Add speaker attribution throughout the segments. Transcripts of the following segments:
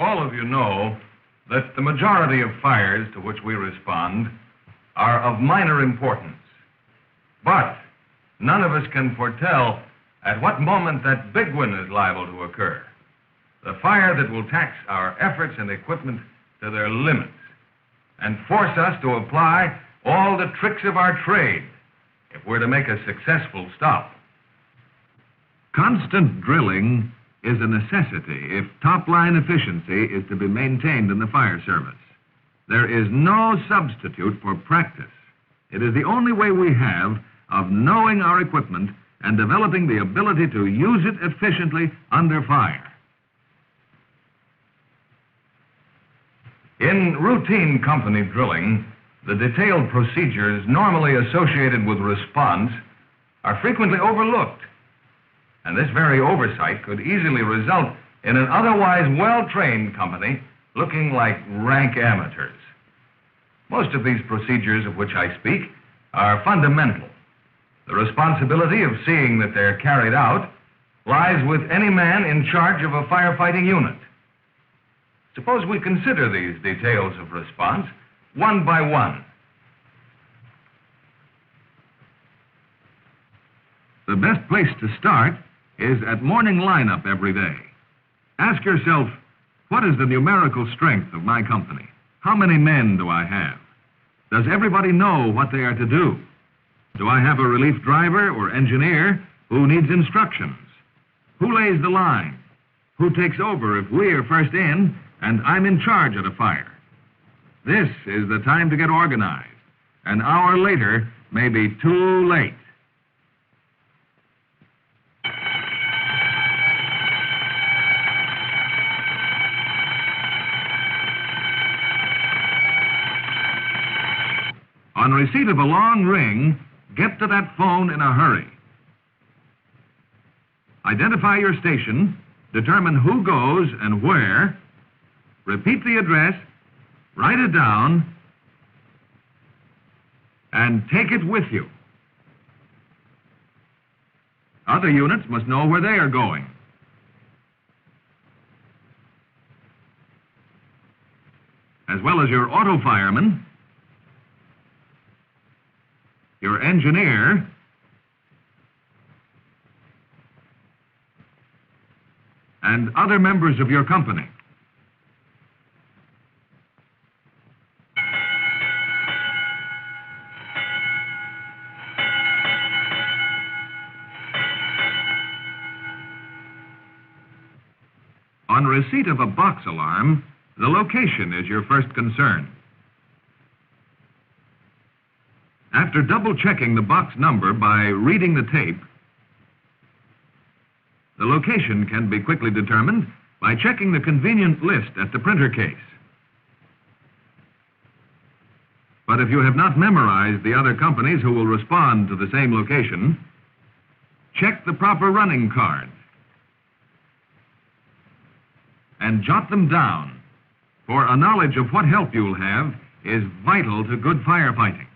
Speaker 1: All of you know that the majority of fires to which we respond are of minor importance. But none of us can foretell at what moment that big one is liable to occur. The fire that will tax our efforts and equipment to their limits and force us to apply all the tricks of our trade if we're to make a successful stop.
Speaker 2: Constant drilling is a necessity if top-line efficiency is to be maintained in the fire service. There is no substitute for practice. It is the only way we have of knowing our equipment and developing the ability to use it efficiently under fire.
Speaker 1: In routine company drilling, the detailed procedures normally associated with response are frequently overlooked. And this very oversight could easily result in an otherwise well-trained company looking like rank amateurs. Most of these procedures of which I speak are fundamental. The responsibility of seeing that they're carried out lies with any man in charge of a firefighting unit. Suppose we consider these details of response one by one.
Speaker 2: The best place to start is at morning lineup every day. Ask yourself, what is the numerical strength of my company? How many men do I have? Does everybody know what they are to do? Do I have a relief driver or engineer who needs instructions? Who lays the line? Who takes over if we are first in and I'm in charge of the fire? This is the time to get organized. An hour later may be too late. On receipt of a long ring, get to that phone in a hurry. Identify your station, determine who goes and where, repeat the address, write it down, and take it with you. Other units must know where they are going. As well as your auto fireman, your engineer, and other members of your company. On receipt of a box alarm, the location is your first concern. After double-checking the box number by reading the tape, the location can be quickly determined by checking the convenient list at the printer case. But if you have not memorized the other companies who will respond to the same location, check the proper running cards and jot them down, for a knowledge of what help you'll have is vital to good firefighting.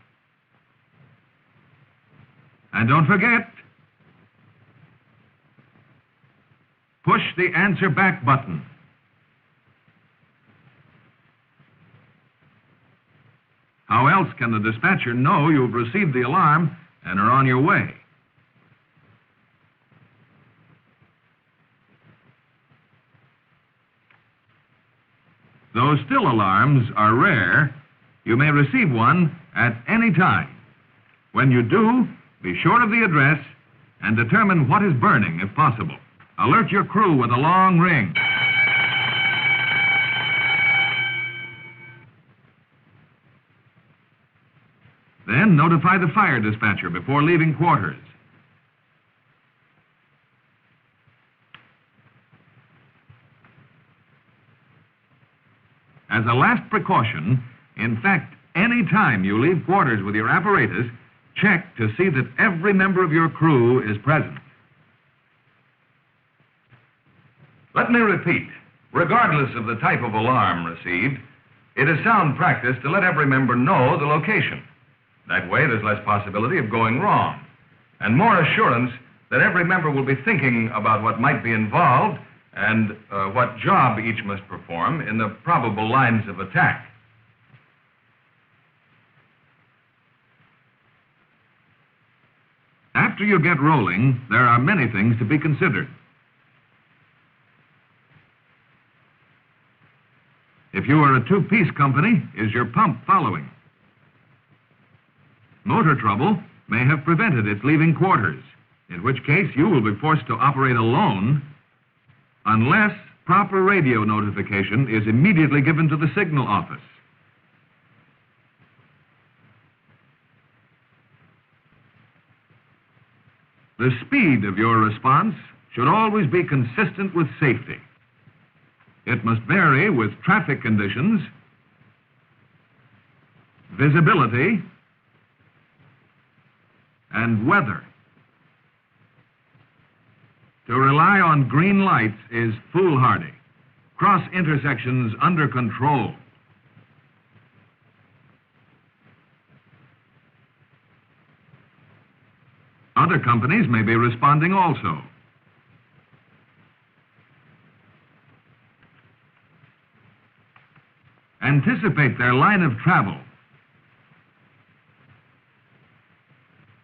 Speaker 2: And don't forget, push the answer back button. How else can the dispatcher know you've received the alarm and are on your way? Though still alarms are rare, you may receive one at any time. When you do, be sure of the address and determine what is burning if possible. Alert your crew with a long ring. Then notify the fire dispatcher before leaving quarters. As a last precaution, in fact, any time you leave quarters with your apparatus, check to see that every member of your crew is present. Let me repeat, regardless of the type of alarm received, it is sound practice to let every member know the location. That way, there's less possibility of going wrong, and more assurance that every member will be thinking about what might be involved
Speaker 1: and what job each must perform in the probable lines of attack.
Speaker 2: After you get rolling, there are many things to be considered. If you are a two-piece company, is your pump following? Motor trouble may have prevented its leaving quarters, in which case you will be forced to operate alone unless proper radio notification is immediately given to the signal office. The speed of your response should always be consistent with safety. It must vary with traffic conditions, visibility, and weather. To rely on green lights is foolhardy. Cross intersections under control. Other companies may be responding also. Anticipate their line of travel.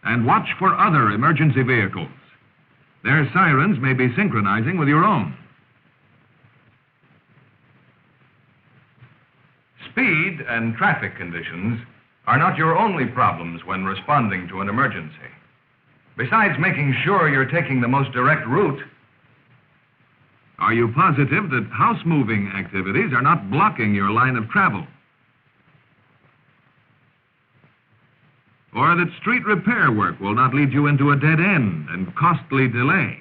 Speaker 2: And watch for other emergency vehicles. Their sirens may be synchronizing with your own.
Speaker 1: Speed and traffic conditions are not your only problems when responding to an emergency. Besides making sure you're taking the most direct route,
Speaker 2: are you positive that house-moving activities are not blocking your line of travel? Or that street repair work will not lead you into a dead end and costly delay?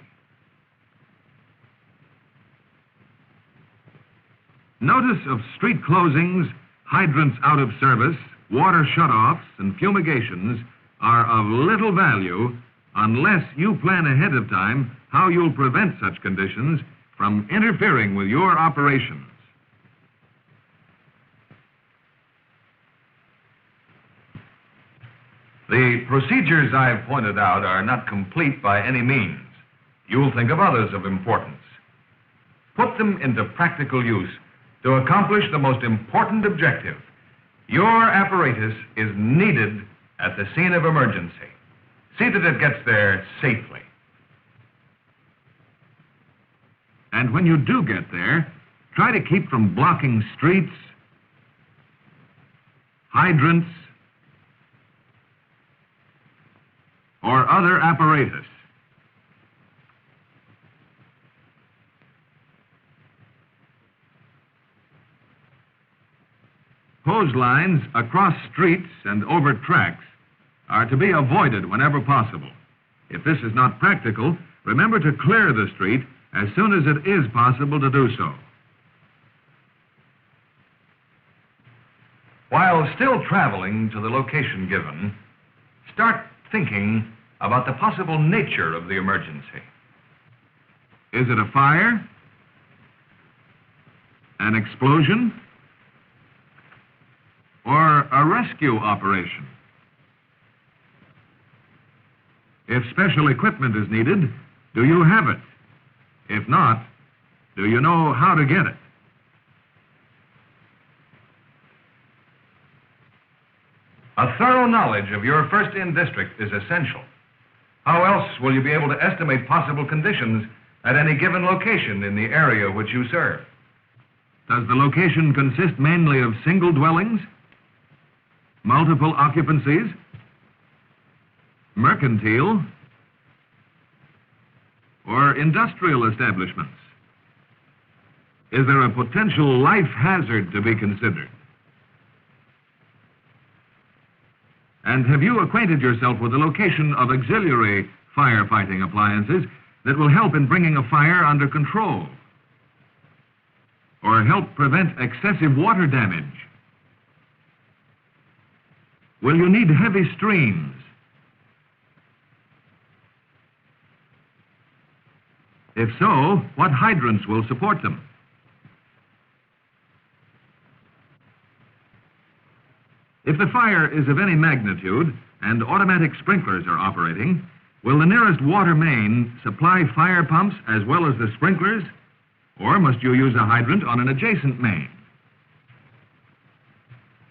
Speaker 2: Notice of street closings, hydrants out of service, water shutoffs, and fumigations are of little value unless you plan ahead of time how you'll prevent such conditions from interfering with your operations.
Speaker 1: the procedures I've pointed out are not complete by any means. You'll think of others of importance. Put them into practical use to accomplish the most important objective. Your apparatus is needed at the scene of emergency. See that it gets there safely.
Speaker 2: And when you do get there, try to keep from blocking streets, hydrants, or other apparatus. Hose lines across streets and over tracks are to be avoided whenever possible. If this is not practical, remember to clear the street as soon as it is possible to do so.
Speaker 1: While still traveling to the location given, start thinking about the possible nature of the emergency.
Speaker 2: Is it a fire? An explosion? Or a rescue operation? If special equipment is needed, do you have it? If not, do you know how to get it?
Speaker 1: A thorough knowledge of your first-in district is essential. How else will you be able to estimate possible conditions at any given location in the area which you serve?
Speaker 2: Does the location consist mainly of single dwellings, multiple occupancies, mercantile, or industrial establishments? Is there a potential life hazard to be considered? And have you acquainted yourself with the location of auxiliary firefighting appliances that will help in bringing a fire under control or help prevent excessive water damage? Will you need heavy streams? If so, what hydrants will support them? If the fire is of any magnitude and automatic sprinklers are operating, will the nearest water main supply fire pumps as well as the sprinklers? Or must you use a hydrant on an adjacent main?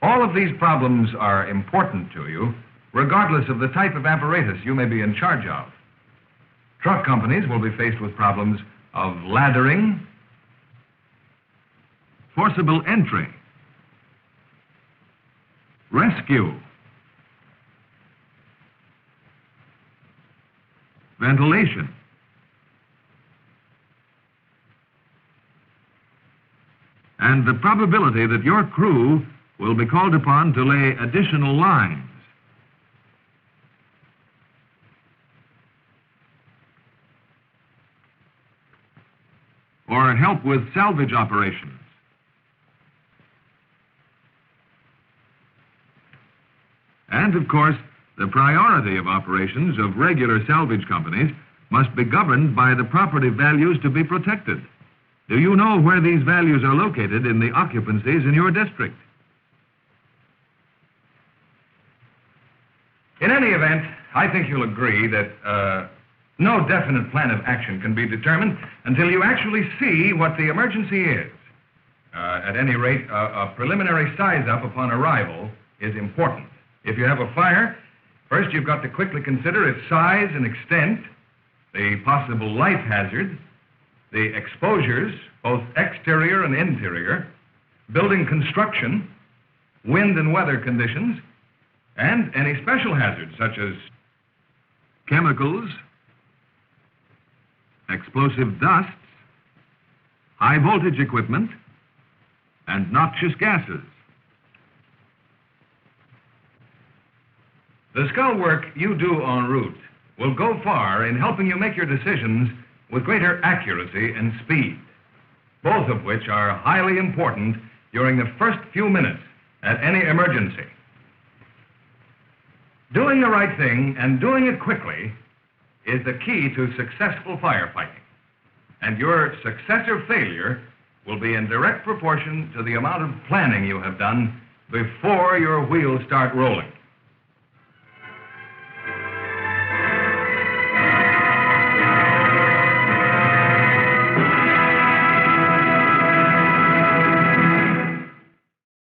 Speaker 1: All of these problems are important to you, regardless of the type of apparatus you may be in charge of. Truck companies will be faced with problems of laddering,
Speaker 2: Forcible entry, rescue, ventilation, and the probability that your crew will be called upon to lay additional lines. Or help with salvage operations. And, of course, the priority of operations of regular salvage companies must be governed by the property values to be protected. Do you know where these values are located in the occupancies in your district?
Speaker 1: In any event, I think you'll agree that no definite plan of action can be determined until you actually see what the emergency is. At any rate, a preliminary size-up upon arrival is important. If you have a fire, first you've got to quickly consider its size and extent, the possible life hazard, the exposures, both exterior and interior, building construction, wind and weather conditions, and any special hazards such as
Speaker 2: chemicals, explosive dusts, high voltage equipment, and noxious gases.
Speaker 1: The skull work you do en route will go far in helping you make your decisions with greater accuracy and speed, both of which are highly important during the first few minutes at any emergency. Doing the right thing and doing it quickly is the key to successful firefighting. And your success or failure will be in direct proportion to the amount of planning you have done before your wheels start rolling.